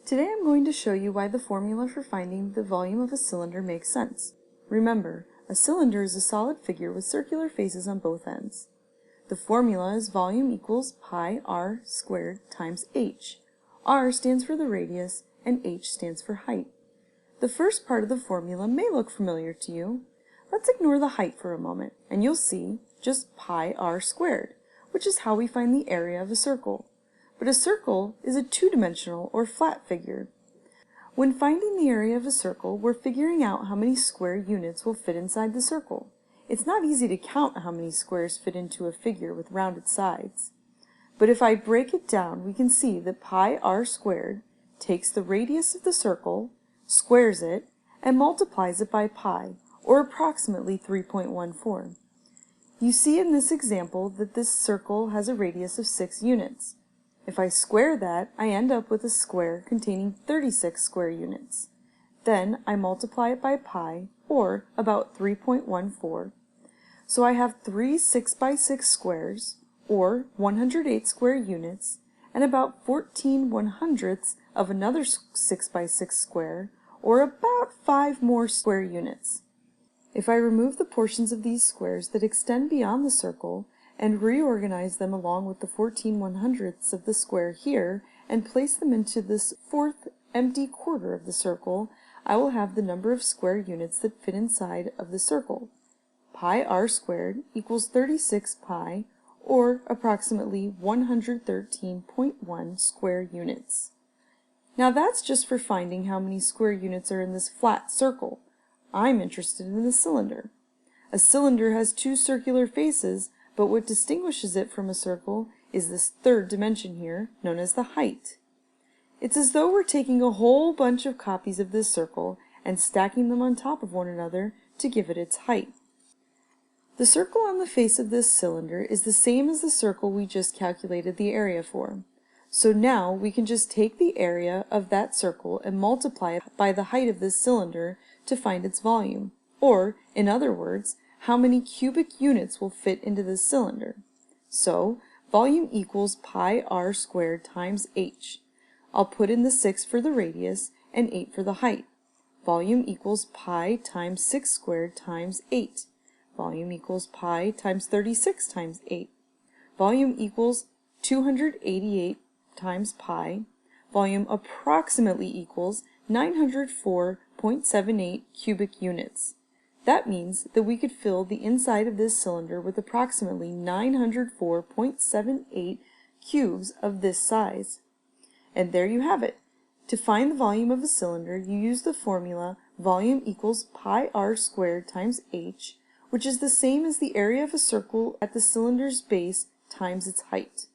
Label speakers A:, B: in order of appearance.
A: Today I'm going to show you why the formula for finding the volume of a cylinder makes sense. Remember, a cylinder is a solid figure with circular faces on both ends. The formula is volume equals pi r squared times h. R stands for the radius and h stands for height. The first part of the formula may look familiar to you. Let's ignore the height for a moment and you'll see just pi r squared, which is how we find the area of a circle. But a circle is a two-dimensional or flat figure. When finding the area of a circle, we're figuring out how many square units will fit inside the circle. It's not easy to count how many squares fit into a figure with rounded sides. But if I break it down, we can see that pi r squared takes the radius of the circle, squares it, and multiplies it by pi, or approximately 3.14. You see in this example that this circle has a radius of 6 units. If I square that, I end up with a square containing 36 square units. Then I multiply it by pi, or about 3.14. So I have 3 6 by 6 squares, or 108 square units, and about 14 100ths of another 6 by 6 square, or about 5 more square units. If I remove the portions of these squares that extend beyond the circle, and reorganize them along with the 14 100ths of the square here, and place them into this fourth empty quarter of the circle, I will have the number of square units that fit inside of the circle. Pi r squared equals 36 pi, or approximately 113.1 square units. Now that's just for finding how many square units are in this flat circle. I'm interested in the cylinder. A cylinder has two circular faces, but what distinguishes it from a circle is this third dimension here, known as the height. It's as though we're taking a whole bunch of copies of this circle and stacking them on top of one another to give it its height. The circle on the face of this cylinder is the same as the circle we just calculated the area for. So now we can just take the area of that circle and multiply it by the height of this cylinder to find its volume, or, in other words, how many cubic units will fit into this cylinder. So, volume equals pi r squared times h. I'll put in the 6 for the radius and 8 for the height. Volume equals pi times 6 squared times 8. Volume equals pi times 36 times 8. Volume equals 288 times pi. Volume approximately equals 904.78 cubic units. That means that we could fill the inside of this cylinder with approximately 904.78 cubes of this size. And there you have it. To find the volume of a cylinder, you use the formula volume equals pi r squared times h, which is the same as the area of a circle at the cylinder's base times its height.